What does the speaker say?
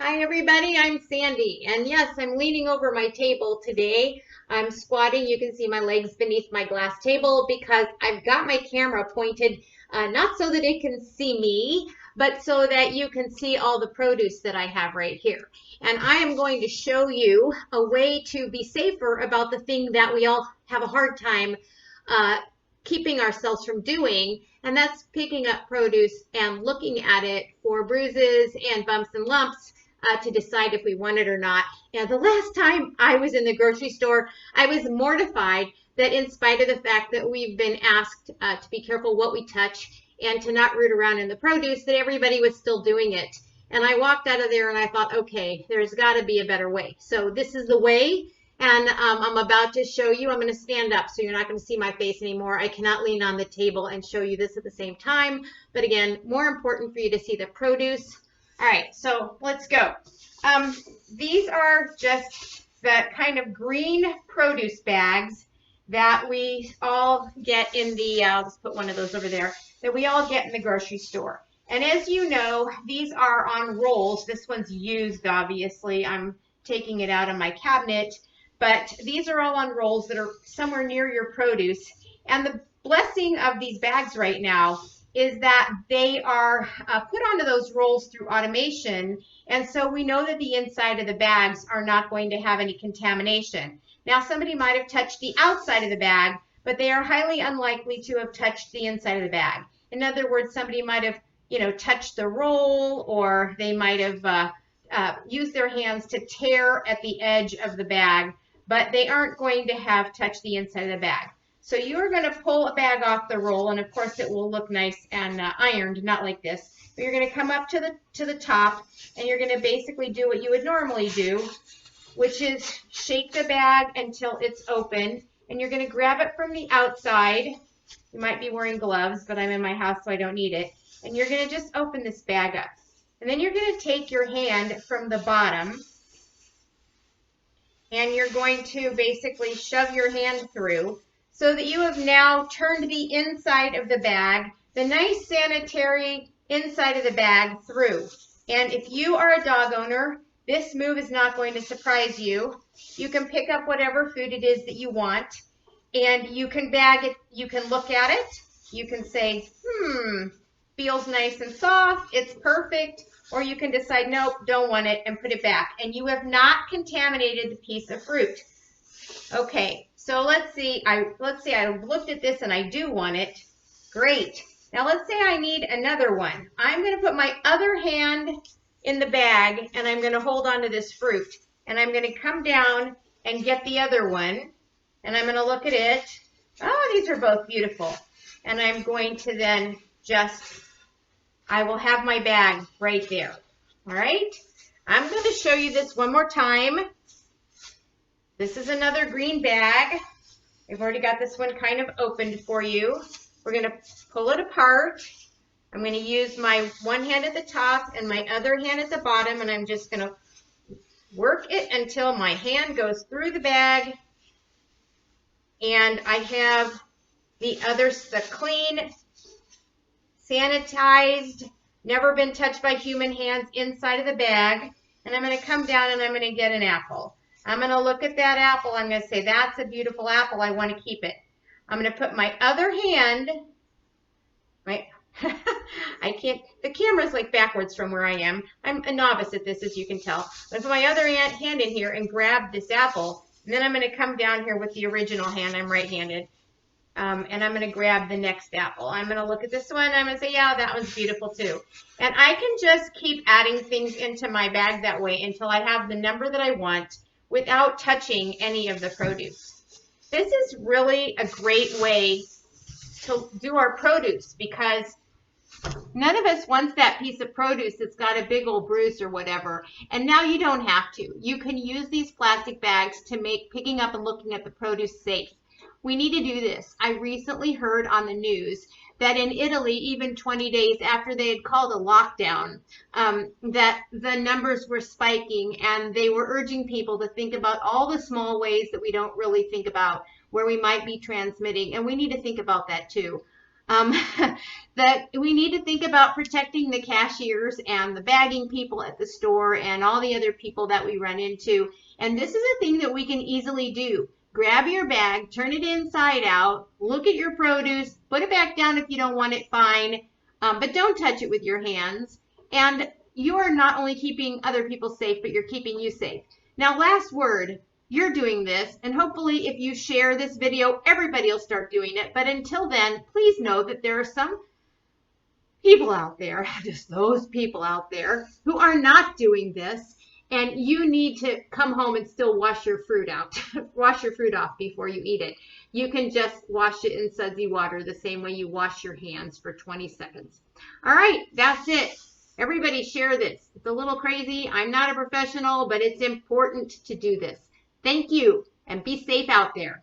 Hi everybody, I'm Sandy, and yes, I'm leaning over my table today. I'm squatting. You can see my legs beneath my glass table because I've got my camera pointed not so that it can see me, but so that you can see all the produce that I have right here. And I am going to show you a way to be safer about the thing that we all have a hard time uh, keeping ourselves from doing, and that's picking up produce and looking at it for bruises and bumps and lumps to decide if we want it or not. And the last time I was in the grocery store, I was mortified that in spite of the fact that we've been asked to be careful what we touch and to not root around in the produce, that everybody was still doing it. And I walked out of there and I thought, okay, there's got to be a better way. So this is the way. And I'm about to show you. I'm going to stand up so you're not going to see my face anymore. I cannot lean on the table and show you this at the same time. But again, more important for you to see the produce. All right, so let's go. These are just the kind of green produce bags that we all get in the, let's put one of those over there, that we all get in the grocery store. And as you know, these are on rolls. This one's used, obviously. I'm taking it out of my cabinet. But these are all on rolls that are somewhere near your produce. And the blessing of these bags right now is that they are put onto those rolls through automation. And so we know that the inside of the bags are not going to have any contamination. Now, somebody might have touched the outside of the bag, but they are highly unlikely to have touched the inside of the bag. In other words, somebody might have, touched the roll, or they might have used their hands to tear at the edge of the bag, but they aren't going to have touched the inside of the bag. So you're going to pull a bag off the roll, and of course it will look nice and ironed, not like this. But you're going to come up to the top, and you're going to basically do what you would normally do, which is shake the bag until it's open, and you're going to grab it from the outside. You might be wearing gloves, but I'm in my house, so I don't need it. And you're going to just open this bag up. And then you're going to take your hand from the bottom, and you're going to basically shove your hand through, so that you have now turned the inside of the bag, the nice sanitary inside of the bag, through. And if you are a dog owner, this move is not going to surprise you. You can pick up whatever food it is that you want, and you can bag it. You can look at it. You can say, feels nice and soft. It's perfect. Or you can decide, nope, don't want it, and put it back. And you have not contaminated the piece of fruit. Okay. So let's see, I looked at this and I do want it. Great. Now let's say I need another one. I'm going to put my other hand in the bag and I'm going to hold on to this fruit. And I'm going to come down and get the other one. And I'm going to look at it. Oh, these are both beautiful. And I'm going to then I will have my bag right there. All right. I'm going to show you this one more time. This is another green bag. I've already got this one kind of opened for you. We're going to pull it apart. I'm going to use my one hand at the top and my other hand at the bottom, and I'm just going to work it until my hand goes through the bag. And I have the clean, sanitized, never been touched by human hands inside of the bag. And I'm going to come down and I'm going to get an apple. I'm going to look at that apple. I'm going to say, that's a beautiful apple. I want to keep it. I'm going to put my other hand, I can't, the camera's like backwards from where I am. I'm a novice at this, as you can tell. I'm going to put my other hand in here and grab this apple. And then I'm going to come down here with the original hand. I'm right-handed. And I'm going to grab the next apple. I'm going to look at this one. I'm going to say, yeah, that one's beautiful too. And I can just keep adding things into my bag that way until I have the number that I want, without touching any of the produce. This is really a great way to do our produce, because none of us wants that piece of produce that's got a big old bruise or whatever. And now you don't have to. You can use these plastic bags to make picking up and looking at the produce safe. We need to do this. I recently heard on the news that in Italy, even 20 days after they had called a lockdown, that the numbers were spiking, and they were urging people to think about all the small ways that we don't really think about where we might be transmitting. And we need to think about that too. that we need to think about protecting the cashiers and the bagging people at the store and all the other people that we run into. And this is a thing that we can easily do. Grab your bag, turn it inside out, look at your produce, put it back down if you don't want it, fine, but don't touch it with your hands. And you are not only keeping other people safe, but you're keeping you safe. Now, last word, you're doing this, and hopefully if you share this video, everybody will start doing it. But until then, please know that there are some people out there, just those people out there, who are not doing this, and you need to come home and still wash your fruit out. Wash your fruit off before you eat it. You can just wash it in sudsy water the same way you wash your hands for 20 seconds. All right, that's it. Everybody share this. It's a little crazy. I'm not a professional, but it's important to do this. Thank you, and be safe out there.